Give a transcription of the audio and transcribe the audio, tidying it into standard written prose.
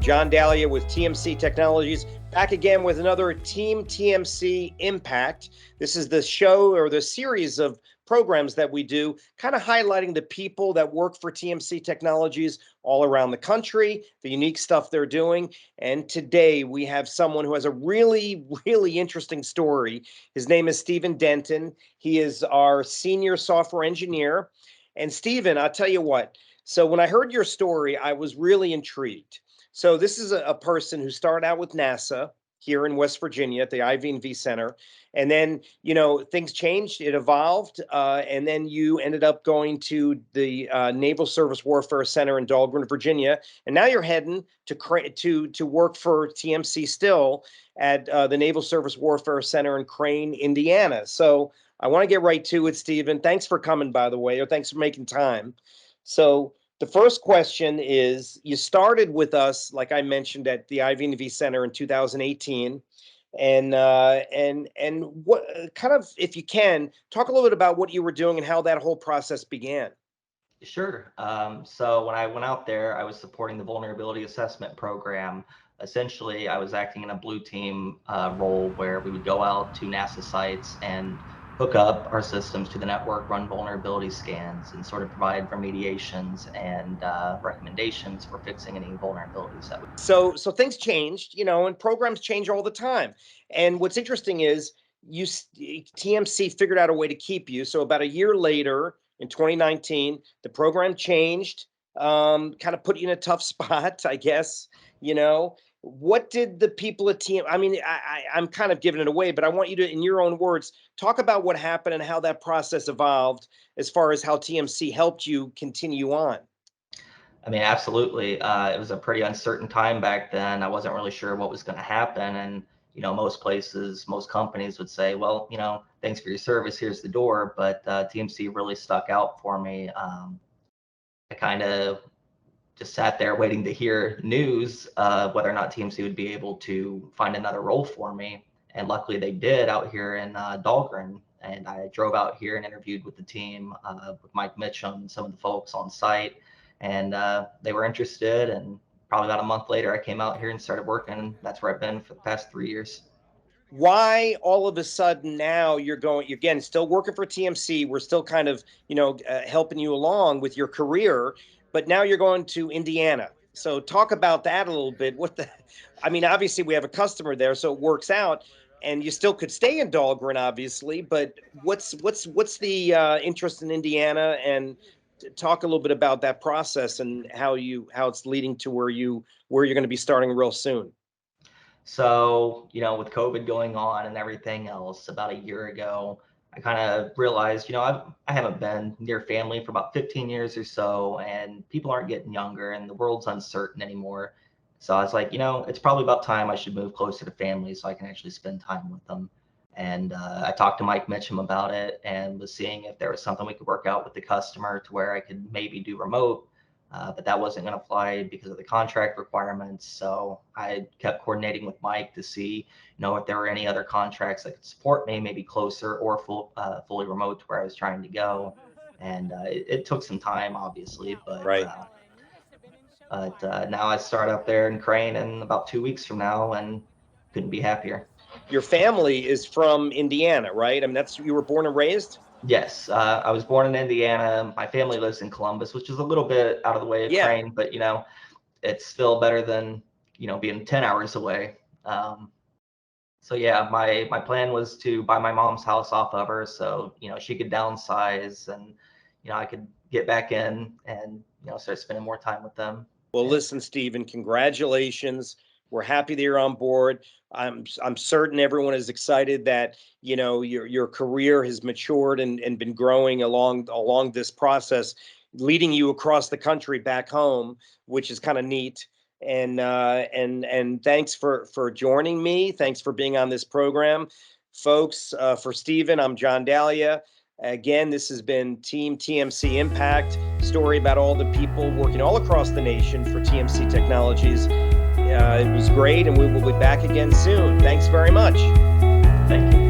John Dahlia with TMC Technologies, back again with another Team TMC Impact. This is the show or the series of programs that we do, kind of highlighting the people that work for TMC Technologies all around the country, the unique stuff they're doing. And today we have someone who has a really, really interesting story. His name is Stephen Denton. He is our senior software engineer. And Stephen, I'll tell you what, so when I heard your story, I was really intrigued. So this is a person who started out with NASA here in West Virginia at the IV&V Center. And then, things changed, it evolved. And then you ended up going to the Naval Surface Warfare Center in Dahlgren, Virginia. And now you're heading to work for TMC still at the Naval Surface Warfare Center in Crane, Indiana. So I want to get right to it, Stephen. Thanks for coming, by the way, or thanks for making time. So the first question is, you started with us, like I mentioned, at the IV&V Center in 2018. And what kind of, if you can, talk a little bit about what you were doing and how that whole process began. Sure. So when I went out there, I was supporting the vulnerability assessment program. Essentially, I was acting in a blue team role where we would go out to NASA sites and hook up our systems to the network, run vulnerability scans, and sort of provide remediations and recommendations for fixing any vulnerabilities that we. So things changed, and programs change all the time. And what's interesting is TMC figured out a way to keep you. So about a year later, in 2019, the program changed, kind of put you in a tough spot, I guess. What did the people at I'm kind of giving it away, but I want you to, in your own words, talk about what happened and how that process evolved as far as how TMC helped you continue on. I mean, absolutely. It was a pretty uncertain time back then. I wasn't really sure what was going to happen. And, most places, most companies would say, well, thanks for your service, here's the door. But TMC really stuck out for me. I kind of just sat there waiting to hear news whether or not TMC would be able to find another role for me. And luckily they did out here in Dahlgren. And I drove out here and interviewed with the team, with Mike Mitchum and some of the folks on site. And they were interested. And probably about a month later, I came out here and started working. That's where I've been for the past 3 years. Why all of a sudden now you're again, still working for TMC. We're still kind of, helping you along with your career, but now you're going to Indiana. So talk about that a little bit. Obviously we have a customer there, so it works out, and you still could stay in Dahlgren, obviously, but what's the interest in Indiana, and talk a little bit about that process and how it's leading to where you're going to be starting real soon. So, with COVID going on and everything else, about a year ago, I kind of realized, I haven't been near family for about 15 years or so, and people aren't getting younger and the world's uncertain anymore. So I was like, it's probably about time I should move closer to family so I can actually spend time with them. And I talked to Mike Mitchum about it and was seeing if there was something we could work out with the customer to where I could maybe do remote. But that wasn't going to fly because of the contract requirements. So I kept coordinating with Mike to see, if there were any other contracts that could support me, maybe closer or fully remote to where I was trying to go. And it took some time, obviously, but right. Now I start up there in Crane in about 2 weeks from now, and couldn't be happier. Your family is from Indiana, right? You were born and raised? Yes, I was born in Indiana. My family lives in Columbus, which is a little bit out of the way of Crane, but it's still better than being 10 hours away. So yeah, my plan was to buy my mom's house off of her, so she could downsize, and I could get back in and start spending more time with them. Well, listen, Stephen, congratulations. We're happy that you're on board. I'm certain everyone is excited that your career has matured and been growing along this process, leading you across the country back home, which is kind of neat. And thanks for joining me. Thanks for being on this program, folks. For Stephen, I'm John Dahlia. Again, this has been Team TMC Impact, story about all the people working all across the nation for TMC Technologies. It was great, and we will be back again soon. Thanks very much. Thank you.